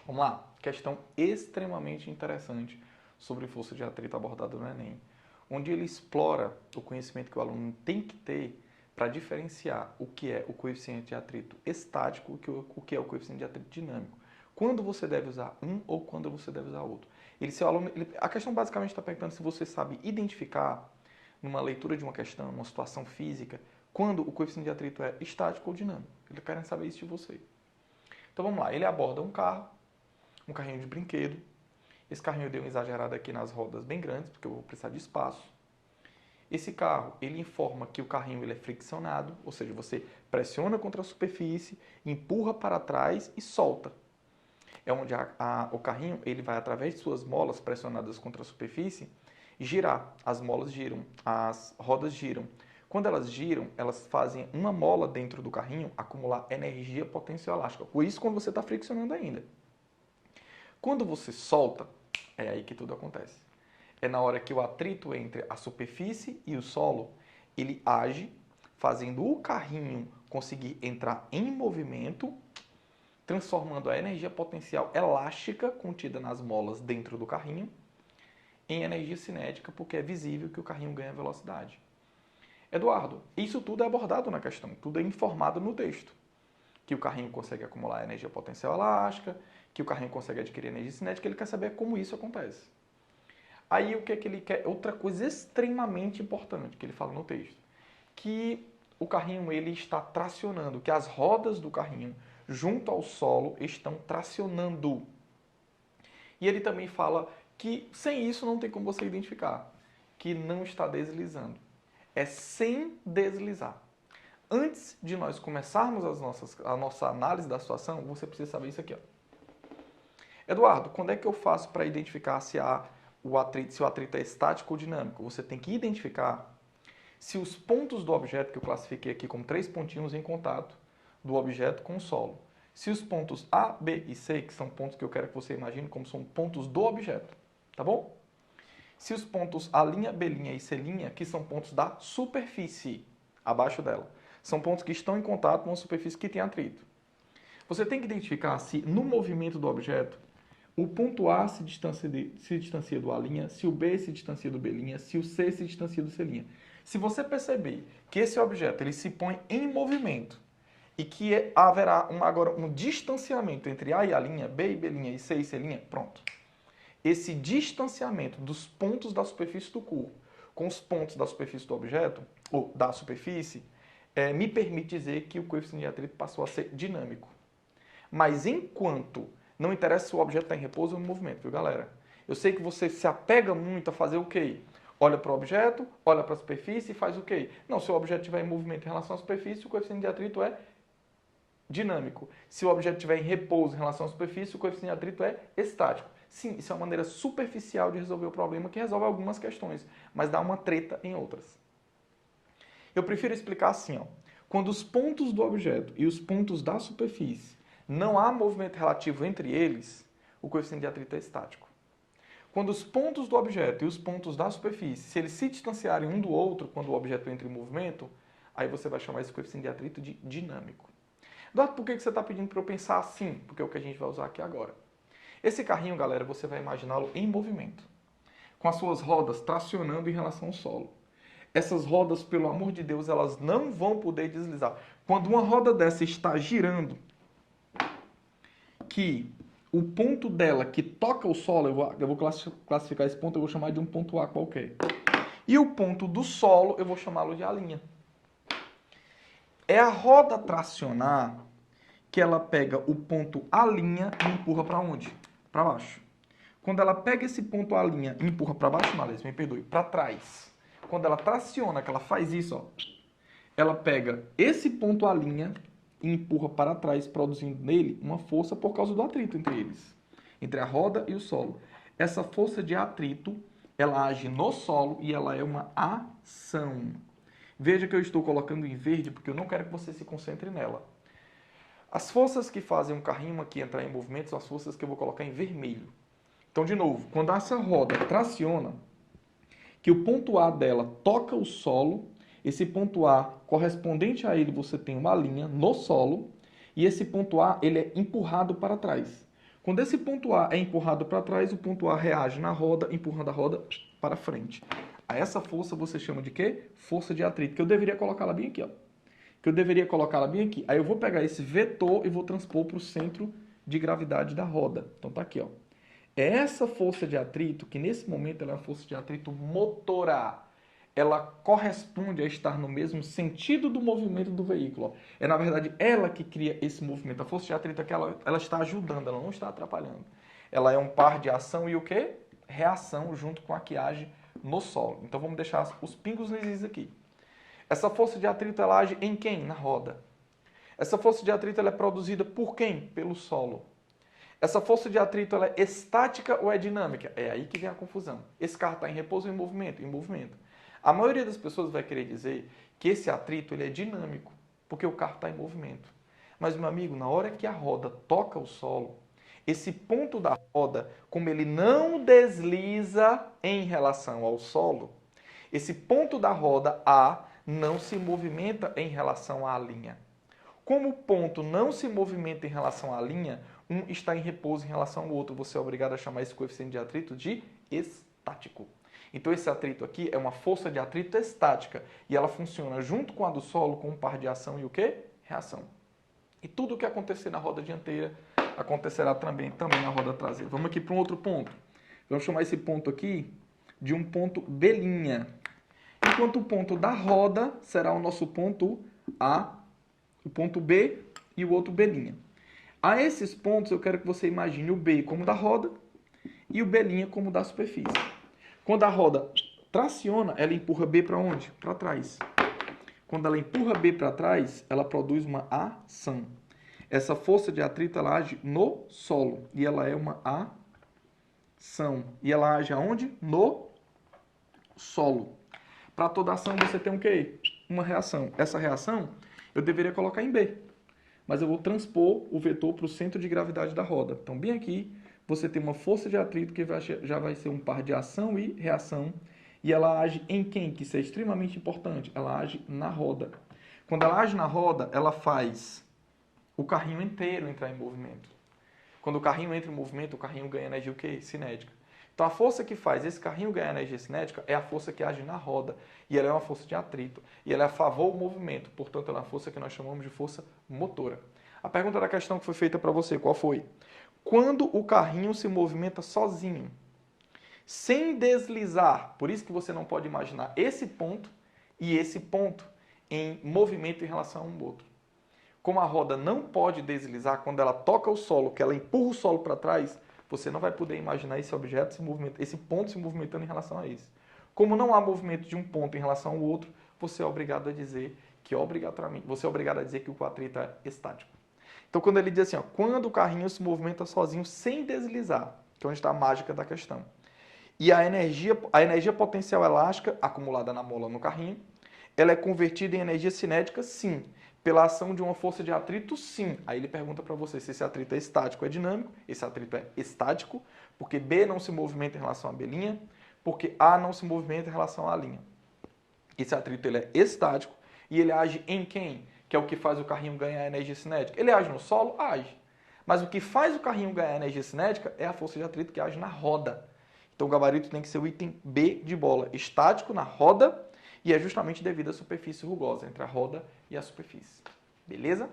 Vamos lá, questão extremamente interessante sobre força de atrito abordada no Enem, onde ele explora o conhecimento que o aluno tem que ter para diferenciar o que é o coeficiente de atrito estático e o que é o coeficiente de atrito dinâmico. Quando você deve usar um ou quando você deve usar outro. A questão basicamente está perguntando se você sabe identificar, numa leitura de uma questão, numa situação física, quando o coeficiente de atrito é estático ou dinâmico. Ele quer saber isso de você. Então vamos lá, ele aborda um carrinho de brinquedo. Esse carrinho deu uma exagerada aqui nas rodas bem grandes, porque eu vou precisar de espaço. Esse carro, ele informa que o carrinho ele é friccionado, ou seja, você pressiona contra a superfície, empurra para trás e solta. É onde o carrinho ele vai, através de suas molas pressionadas contra a superfície, girar. As molas giram, as rodas giram. Quando elas giram, elas fazem uma mola dentro do carrinho acumular energia potencial elástica. Por isso, quando você está friccionando ainda. Quando você solta, é aí que tudo acontece. É na hora que o atrito entre a superfície e o solo, ele age, fazendo o carrinho conseguir entrar em movimento, transformando a energia potencial elástica contida nas molas dentro do carrinho em energia cinética, porque é visível que o carrinho ganha velocidade. Eduardo, isso tudo é abordado na questão, tudo é informado no texto. Que o carrinho consegue acumular energia potencial elástica, que o carrinho consegue adquirir energia cinética, ele quer saber como isso acontece. Aí o que é que ele quer? Outra coisa extremamente importante que ele fala no texto, que o carrinho ele está tracionando, que as rodas do carrinho junto ao solo estão tracionando. E ele também fala que sem isso não tem como você identificar, que não está deslizando. É sem deslizar. Antes de nós começarmos a nossa análise da situação, você precisa saber isso aqui. Ó. Eduardo, quando é que eu faço para identificar se o atrito é estático ou dinâmico? Você tem que identificar se os pontos do objeto, que eu classifiquei aqui como 3 pontinhos em contato do objeto com o solo, se os pontos A, B e C, que são pontos que eu quero que você imagine como são pontos do objeto, tá bom? Se os pontos A', B' e C', que são pontos da superfície, abaixo dela, são pontos que estão em contato com uma superfície que tem atrito. Você tem que identificar se no movimento do objeto o ponto A se distancia do A', se o B se distancia do B', se o C se distancia do C'. Se você perceber que esse objeto ele se põe em movimento e que haverá agora um distanciamento entre A e A', B e B', e C e C', pronto. Esse distanciamento dos pontos da superfície do corpo com os pontos da superfície do objeto, ou da superfície, me permite dizer que o coeficiente de atrito passou a ser dinâmico. Mas enquanto não interessa se o objeto está em repouso ou em movimento, viu, galera? Eu sei que você se apega muito a fazer o quê? Olha para o objeto, olha para a superfície e faz o quê? Não, se o objeto estiver em movimento em relação à superfície, o coeficiente de atrito é dinâmico. Se o objeto estiver em repouso em relação à superfície, o coeficiente de atrito é estático. Sim, isso é uma maneira superficial de resolver o problema, que resolve algumas questões, mas dá uma treta em outras. Eu prefiro explicar assim, ó. Quando os pontos do objeto e os pontos da superfície não há movimento relativo entre eles, o coeficiente de atrito é estático. Quando os pontos do objeto e os pontos da superfície, se eles se distanciarem um do outro quando o objeto entra em movimento, aí você vai chamar esse coeficiente de atrito de dinâmico. Eduardo, por que você está pedindo para eu pensar assim? Porque é o que a gente vai usar aqui agora. Esse carrinho, galera, você vai imaginá-lo em movimento, com as suas rodas tracionando em relação ao solo. Essas rodas, pelo amor de Deus, elas não vão poder deslizar. Quando uma roda dessa está girando, que o ponto dela que toca o solo, eu vou classificar esse ponto, eu vou chamar de um ponto A qualquer. E o ponto do solo, eu vou chamá-lo de A'. É a roda tracionar que ela pega o ponto A' e empurra para onde? Para baixo. Quando ela pega esse ponto A' e empurra para baixo, não, me perdoe, para trás. Quando ela traciona, que ela faz isso, ó, ela pega esse ponto A' e empurra para trás, produzindo nele uma força por causa do atrito entre eles, entre a roda e o solo. Essa força de atrito, ela age no solo e ela é uma ação. Veja que eu estou colocando em verde porque eu não quero que você se concentre nela. As forças que fazem um carrinho aqui entrar em movimento são as forças que eu vou colocar em vermelho. Então, de novo, quando essa roda traciona, que o ponto A dela toca o solo, esse ponto A, correspondente a ele, você tem uma linha no solo, e esse ponto A ele é empurrado para trás. Quando esse ponto A é empurrado para trás, o ponto A reage na roda, empurrando a roda para frente. A essa força você chama de quê? Força de atrito, que eu deveria colocá-la bem aqui, ó. Que eu deveria colocá-la bem aqui. Aí eu vou pegar esse vetor e vou transpor para o centro de gravidade da roda. Então tá aqui, ó. É essa força de atrito, que nesse momento ela é uma força de atrito motora. Ela corresponde a estar no mesmo sentido do movimento do veículo. Ó. É, na verdade, ela que cria esse movimento. A força de atrito aqui, ela está ajudando, ela não está atrapalhando. Ela é um par de ação e o quê? Reação junto com a que age no solo. Então vamos deixar os pingos nos is aqui. Essa força de atrito, ela age em quem? Na roda. Essa força de atrito, ela é produzida por quem? Pelo solo. Essa força de atrito, ela é estática ou é dinâmica? É aí que vem a confusão. Esse carro está em repouso ou em movimento? Em movimento. A maioria das pessoas vai querer dizer que esse atrito ele é dinâmico, porque o carro está em movimento. Mas, meu amigo, na hora que a roda toca o solo, esse ponto da roda, como ele não desliza em relação ao solo, esse ponto da roda A não se movimenta em relação à linha. Como o ponto não se movimenta em relação à linha, um está em repouso em relação ao outro. Você é obrigado a chamar esse coeficiente de atrito de estático. Então esse atrito aqui é uma força de atrito estática e ela funciona junto com a do solo com um par de ação e o quê? Reação. E tudo o que acontecer na roda dianteira acontecerá também na roda traseira. Vamos aqui para um outro ponto. Vamos chamar esse ponto aqui de um ponto B'. Enquanto o ponto da roda será o nosso ponto A, o ponto B e o outro B'. A esses pontos eu quero que você imagine o B como da roda e o B' como da superfície. Quando a roda traciona, ela empurra B para onde? Para trás. Quando ela empurra B para trás, ela produz uma ação. Essa força de atrito ela age no solo e ela é uma ação. E ela age aonde? No solo. Para toda ação você tem o quê? Uma reação. Essa reação eu deveria colocar em B. Mas eu vou transpor o vetor para o centro de gravidade da roda. Então, bem aqui, você tem uma força de atrito que já vai ser um par de ação e reação. E ela age em quem? Que isso é extremamente importante. Ela age na roda. Quando ela age na roda, ela faz o carrinho inteiro entrar em movimento. Quando o carrinho entra em movimento, o carrinho ganha energia o quê? Cinética. Então, a força que faz esse carrinho ganhar energia cinética é a força que age na roda. E ela é uma força de atrito. E ela é a favor do movimento. Portanto, ela é uma força que nós chamamos de força motora. A pergunta da questão que foi feita para você, qual foi? Quando o carrinho se movimenta sozinho, sem deslizar, por isso que você não pode imaginar esse ponto e esse ponto em movimento em relação a um outro. Como a roda não pode deslizar quando ela toca o solo, que ela empurra o solo para trás, você não vai poder imaginar esse objeto se movimentando, esse ponto se movimentando em relação a esse. Como não há movimento de um ponto em relação ao outro, você é obrigado a dizer que obrigatoriamente, você é obrigado a dizer que o atrito é estático. Então quando ele diz assim, ó, quando o carrinho se movimenta sozinho sem deslizar, que é onde está a mágica da questão. E a energia potencial elástica acumulada na mola no carrinho, ela é convertida em energia cinética, sim. Pela ação de uma força de atrito, sim. Aí ele pergunta para você se esse atrito é estático ou é dinâmico. Esse atrito é estático, porque B não se movimenta em relação a B', porque A não se movimenta em relação a A'. Esse atrito ele é estático e ele age em quem? Que é o que faz o carrinho ganhar energia cinética. Ele age no solo? Age. Mas o que faz o carrinho ganhar energia cinética é a força de atrito que age na roda. Então o gabarito tem que ser o item B de bola. Estático na roda. E é justamente devido à superfície rugosa, entre a roda e a superfície. Beleza?